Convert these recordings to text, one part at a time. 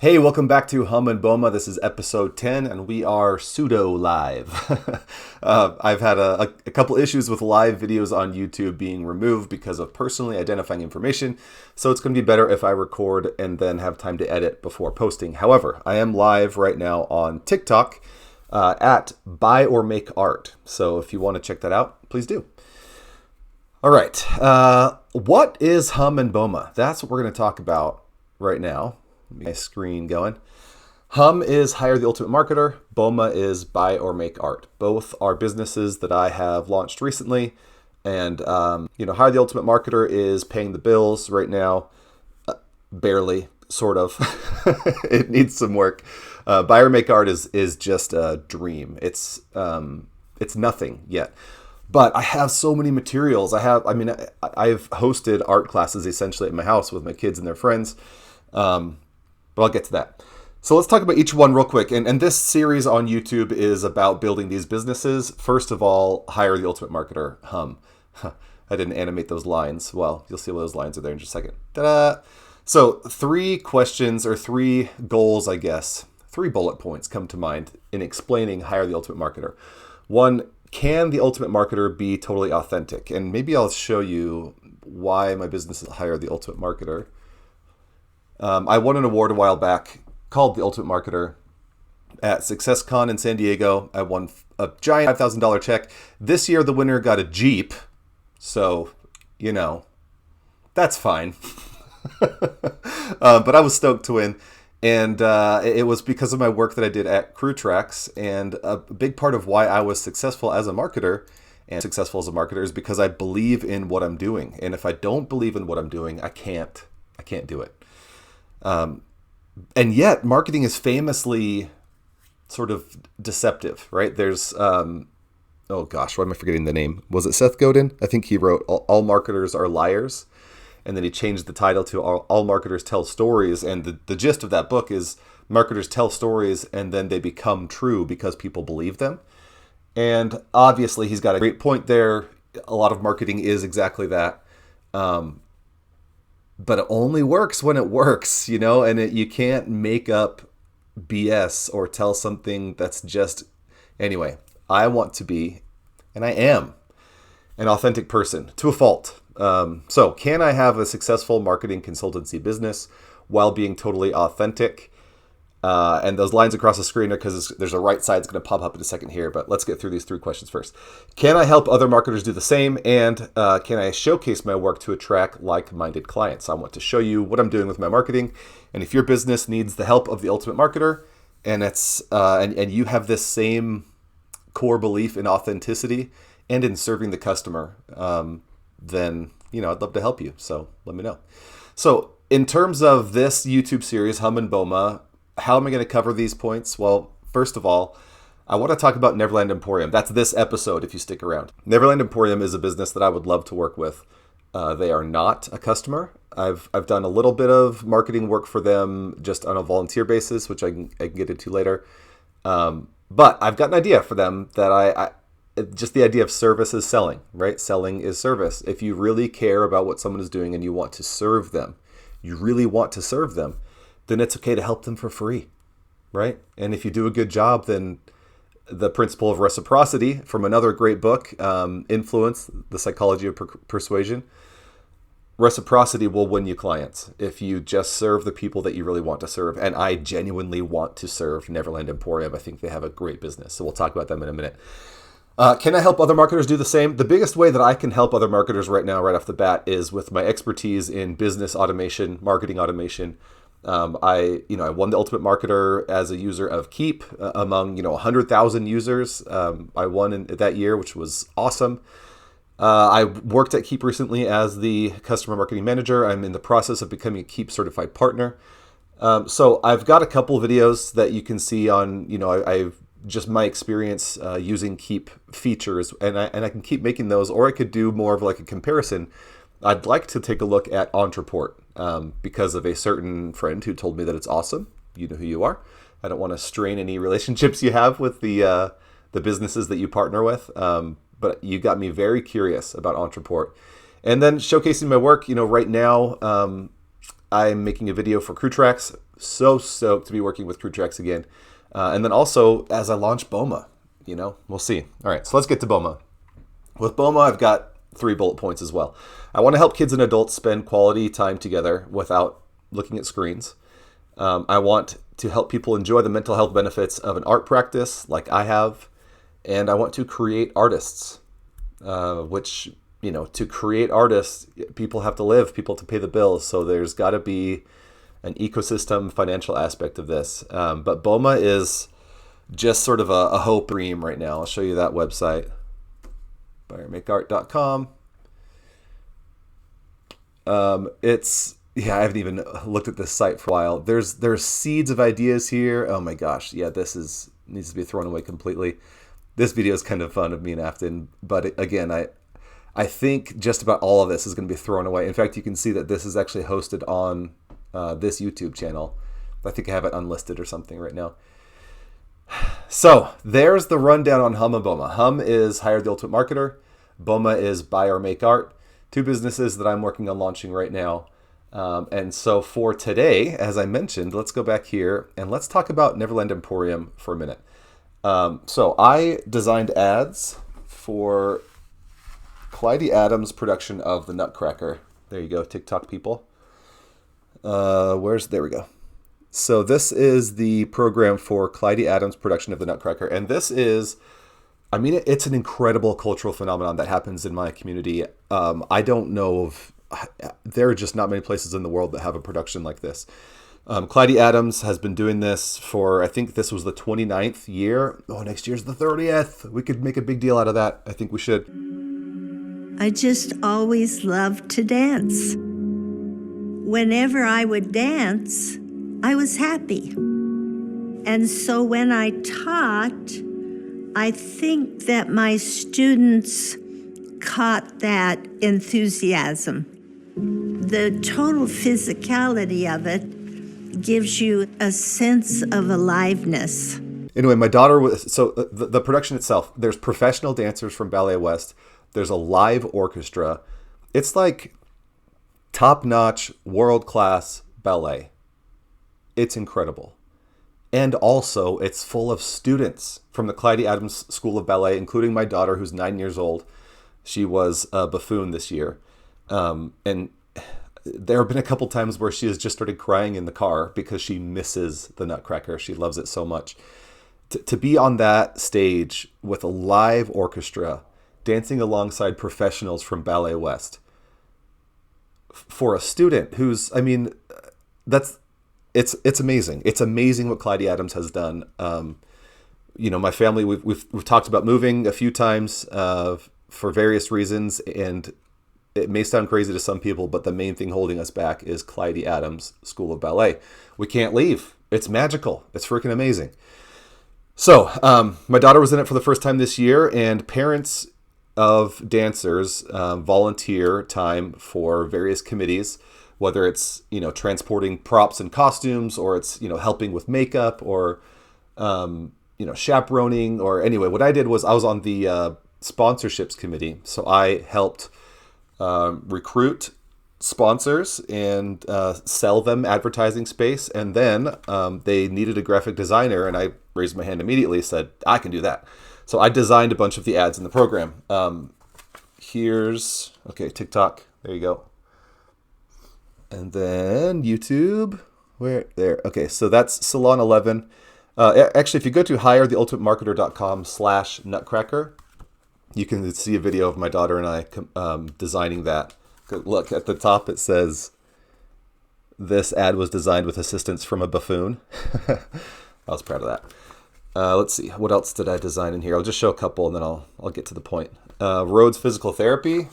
Hey, welcome back to Hum and BoMA. This is episode 10, and we are pseudo live. I've had a couple issues with live videos on YouTube being removed because of personally identifying information, so it's going to be better if I record and then have time to edit before posting. However, I am live right now on TikTok at Buy or Make Art, so if you want to check that out, please do. All right, what is Hum and BoMA? That's what we're going to talk about right now. My screen going. Hum is Hire the Ultimate Marketer. BoMA is Buy or Make Art. Both are businesses that I have launched recently. And, Hire the Ultimate Marketer is paying the bills right now. Barely, sort of. It needs some work. Buy or Make Art is just a dream. It's nothing yet. But I have so many materials. I've hosted art classes essentially at my house with my kids and their friends. But I'll get to that. So let's talk about each one real quick. And this series on YouTube is about building these businesses. First of all, Hire the Ultimate Marketer, Hum. I didn't animate those lines. Well, you'll see what those lines are there in just a second. Ta-da! So 3 questions or 3 goals, I guess. 3 bullet points come to mind in explaining Hire the Ultimate Marketer. 1, can the Ultimate Marketer be totally authentic? And maybe I'll show you why my business is Hire the Ultimate Marketer. I won an award a while back called the Ultimate Marketer at SuccessCon in San Diego. I won a giant $5,000 check. This year, the winner got a Jeep. So, that's fine. But I was stoked to win. And it was because of my work that I did at Crew Tracks. And a big part of why I was successful as a marketer is because I believe in what I'm doing. And if I don't believe in what I'm doing, I can't do it. And yet marketing is famously sort of deceptive, right? There's, oh gosh, why am I forgetting the name? Was it Seth Godin? I think he wrote All Marketers Are Liars. And then he changed the title to All Marketers Tell Stories. And the gist of that book is marketers tell stories and then they become true because people believe them. And obviously he's got a great point there. A lot of marketing is exactly that. But it only works when it works, and you can't make up BS or tell something that's just... Anyway, I want to be, and I am, an authentic person to a fault. So can I have a successful marketing consultancy business while being totally authentic? And those lines across the screen are because there's a right side that's going to pop up in a second here, but let's get through these 3 questions first. Can I help other marketers do the same? And can I showcase my work to attract like-minded clients? I want to show you what I'm doing with my marketing. And if your business needs the help of the Ultimate Marketer and it's and you have this same core belief in authenticity and in serving the customer, then I'd love to help you. So let me know. So in terms of this YouTube series, Hum and BoMA, how am I going to cover these points? Well, first of all, I want to talk about Neverland Emporium. That's this episode if you stick around. Neverland Emporium is a business that I would love to work with. They are not a customer. I've done a little bit of marketing work for them just on a volunteer basis, which I can get into later. But I've got an idea for them that I just the idea of service is selling, right? Selling is service. If you really care about what someone is doing and you want to serve them, then it's okay to help them for free, right? And if you do a good job, then the principle of reciprocity from another great book, Influence, The Psychology of Persuasion, reciprocity will win you clients if you just serve the people that you really want to serve. And I genuinely want to serve Neverland Emporium. I think they have a great business. So we'll talk about them in a minute. Can I help other marketers do the same? The biggest way that I can help other marketers right now, right off the bat, is with my expertise in business automation, marketing automation. I won the Ultimate Marketer as a user of Keep among 100,000 users. I won in that year, which was awesome. I worked at Keep recently as the customer marketing manager. I'm in the process of becoming a Keep certified partner. So I've got a couple of videos that you can see on I've just my experience using Keep features, and I can keep making those, or I could do more of like a comparison. I'd like to take a look at Entreport because of a certain friend who told me that it's awesome. You know who you are. I don't want to strain any relationships you have with the businesses that you partner with, but you got me very curious about Entreport. And then showcasing my work, right now I'm making a video for Crew Tracks so stoked to be working with Crew Tracks again. And then also as I launch BoMA, we'll see. All right, so let's get to BoMA. With BoMA, I've got 3 bullet points as well. I want to help kids and adults spend quality time together without looking at screens. I want to help people enjoy the mental health benefits of an art practice like I have. And I want to create artists, which, to create artists, people have to live, people have to pay the bills. So there's got to be an ecosystem financial aspect of this. But BoMA is just sort of a hope dream right now. I'll show you that website, buyermakeart.com. I haven't even looked at this site for a while. There's seeds of ideas here. Oh my gosh. Yeah, needs to be thrown away completely. This video is kind of fun of me and Afton, but again, I think just about all of this is going to be thrown away. In fact, you can see that this is actually hosted on this YouTube channel. I think I have it unlisted or something right now. So there's the rundown on Hum and BoMA. Hum is Hire the Ultimate Marketer. BoMA is Buy or Make Art. 2 businesses that I'm working on launching right now. And so for today, as I mentioned, let's go back here and let's talk about Neverland Emporium for a minute. So I designed ads for Clyde Adams' production of The Nutcracker. There you go, TikTok people. There we go. So this is the program for Clyde Adams' production of The Nutcracker. And this is, it's an incredible cultural phenomenon that happens in my community. I don't know there are just not many places in the world that have a production like this. Clyde Adams has been doing this for, I think this was the 29th year. Oh, next year's the 30th. We could make a big deal out of that. I think we should. I just always loved to dance. Whenever I would dance, I was happy. And so when I taught, I think that my students caught that enthusiasm. The total physicality of it gives you a sense of aliveness. Anyway, my daughter was, so the production itself, there's professional dancers from Ballet West. There's a live orchestra. It's like top-notch, world-class ballet. It's incredible. And also, it's full of students from the Clyde Adams School of Ballet, including my daughter, who's 9 years old. She was a buffoon this year. And there have been a couple times where she has just started crying in the car because she misses the Nutcracker. She loves it so much. To be on that stage with a live orchestra, dancing alongside professionals from Ballet West, for a student who's, it's amazing. It's amazing what Clyde Adams has done. My family, we've talked about moving a few times for various reasons, and it may sound crazy to some people, but the main thing holding us back is Clyde Adams School of Ballet. We can't leave. It's magical. It's freaking amazing. So my daughter was in it for the first time this year, and parents of dancers volunteer time for various committees, whether it's, transporting props and costumes, or it's, helping with makeup, or, chaperoning, or anyway, what I did was I was on the sponsorships committee. So I helped recruit sponsors and sell them advertising space. And then they needed a graphic designer, and I raised my hand immediately, said, I can do that. So I designed a bunch of the ads in the program. TikTok, there you go. And then YouTube, there. Okay, so that's Salon 11. Actually, if you go to hiretheultimatemarketer.com/nutcracker, you can see a video of my daughter and I designing that. Look, at the top it says, this ad was designed with assistance from a buffoon. I was proud of that. Let's see, what else did I design in here? I'll just show a couple and then I'll get to the point. Rhodes Physical Therapy.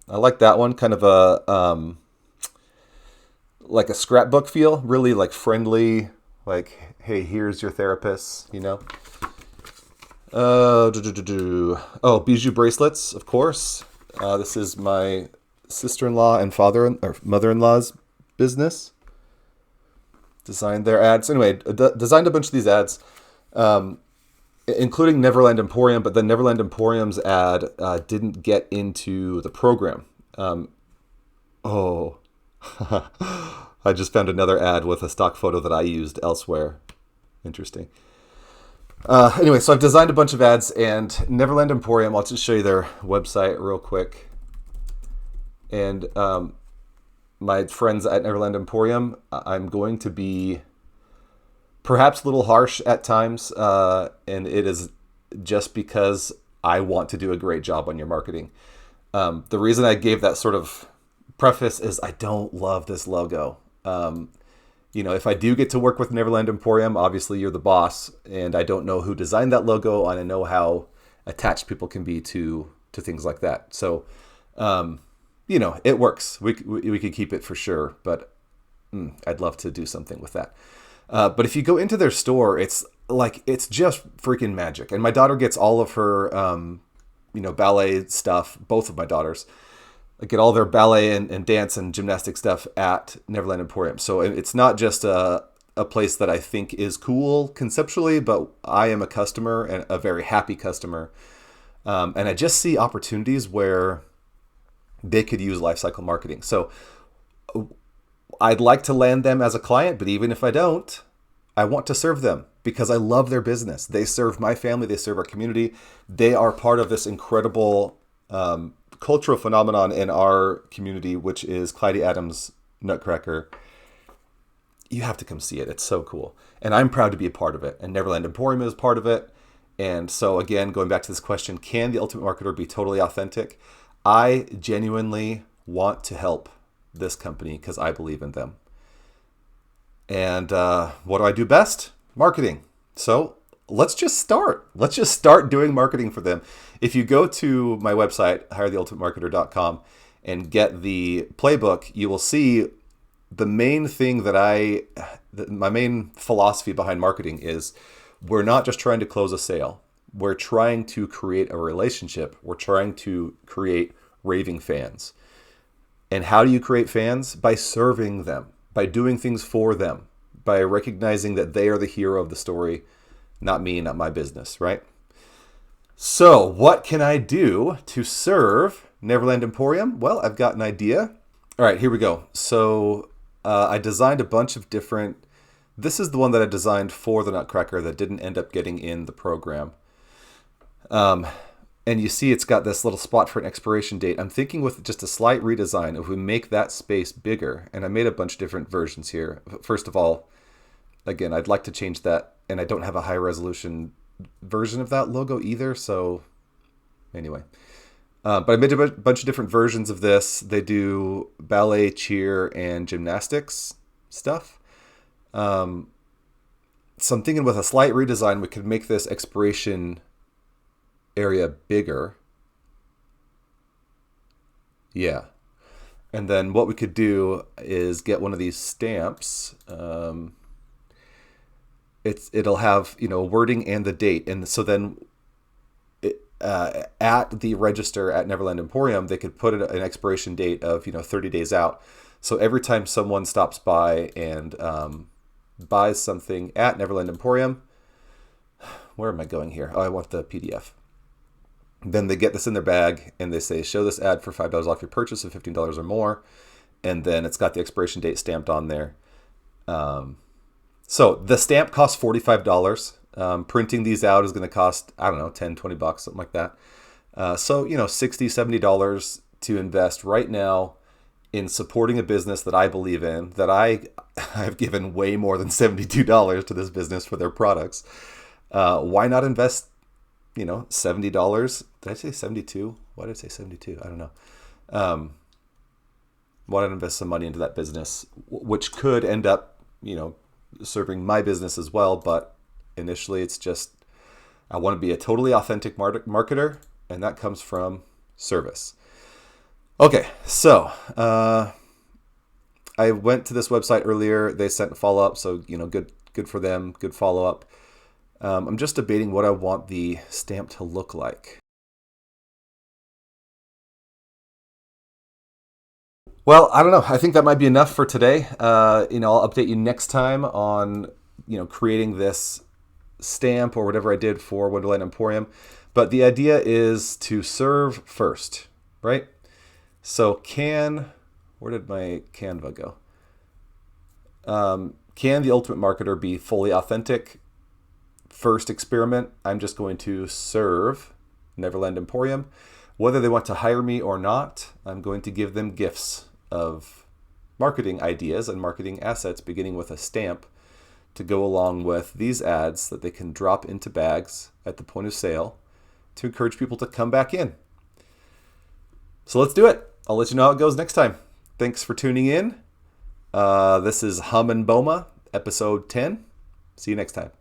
I like that one, kind of a like a scrapbook feel, really like friendly, like, hey, here's your therapist, Bijou bracelets, of course. This is my sister-in-law and mother-in-law's business. Designed their ads. Anyway, designed a bunch of these ads, including Neverland Emporium, but the Neverland Emporium's ad didn't get into the program. I just found another ad with a stock photo that I used elsewhere. Interesting. Anyway, so I've designed a bunch of ads, and Neverland Emporium, I'll just show you their website real quick. And my friends at Neverland Emporium, I'm going to be perhaps a little harsh at times, and it is just because I want to do a great job on your marketing. The reason I gave that sort of preface is I don't love this logo. If I do get to work with Neverland Emporium, obviously you're the boss, and I don't know who designed that logo, and I know how attached people can be to things like that. So, it works. We could keep it for sure, but I'd love to do something with that. But if you go into their store, it's just freaking magic. And my daughter gets all of her, ballet stuff. Both of my daughters get all their ballet and dance and gymnastic stuff at Neverland Emporium. So it's not just a place that I think is cool conceptually, but I am a customer and a very happy customer. And I just see opportunities where they could use lifecycle marketing. So I'd like to land them as a client, but even if I don't, I want to serve them because I love their business. They serve my family. They serve our community. They are part of this incredible cultural phenomenon in our community, which is Clyde Adams Nutcracker. You have to come see it. It's so cool. And I'm proud to be a part of it. And Neverland Emporium is part of it. And so again, going back to this question, can the ultimate marketer be totally authentic? I genuinely want to help this company because I believe in them. And what do I do best? Marketing. So let's just start. Let's just start doing marketing for them. If you go to my website, hiretheultimatemarketer.com, and get the playbook, you will see the main thing my main philosophy behind marketing is we're not just trying to close a sale. We're trying to create a relationship. We're trying to create raving fans. And how do you create fans? By serving them, by doing things for them, by recognizing that they are the hero of the story, not me, not my business, right? So what can I do to serve Neverland Emporium? Well, I've got an idea. All right, here we go. So I designed a bunch of different... This is the one that I designed for the Nutcracker that didn't end up getting in the program. And you see it's got this little spot for an expiration date. I'm thinking with just a slight redesign, if we make that space bigger, and I made a bunch of different versions here. First of all, again, I'd like to change that, and I don't have a high resolution version of that logo either. So anyway, but I made a bunch of different versions of this. They do ballet, cheer, and gymnastics stuff. So I'm thinking with a slight redesign, we could make this expiration area bigger. Yeah. And then what we could do is get one of these stamps. It'll have, wording and the date. And so then at the register at Neverland Emporium, they could put an expiration date of, 30 days out. So every time someone stops by and buys something at Neverland Emporium, where am I going here? Oh, I want the PDF. Then they get this in their bag and they say, show this ad for $5 off your purchase of $15 or more. And then it's got the expiration date stamped on there. So the stamp costs $45. Printing these out is going to cost, I don't know, 10, 20 bucks, something like that. So, $60, $70 to invest right now in supporting a business that I believe in, that I've given way more than $72 to this business for their products. Why not invest, $70? Did I say 72? Why did I say 72? I don't know. Why not invest some money into that business, which could end up, serving my business as well. But initially it's just, I want to be a totally authentic marketer, and that comes from service. Okay, so I went to this website earlier. They sent a follow-up, so good for them, good follow-up. I'm just debating what I want the stamp to look like. Well, I don't know. I think that might be enough for today. I'll update you next time on creating this stamp or whatever I did for Wonderland Emporium. But the idea is to serve first, right? So where did my Canva go? Can the ultimate marketer be fully authentic? First experiment, I'm just going to serve Neverland Emporium. Whether they want to hire me or not, I'm going to give them gifts of marketing ideas and marketing assets, beginning with a stamp to go along with these ads that they can drop into bags at the point of sale to encourage people to come back in. So let's do it. I'll let you know how it goes next time. Thanks for tuning in. This is Hum and BoMA, episode 10. See you next time.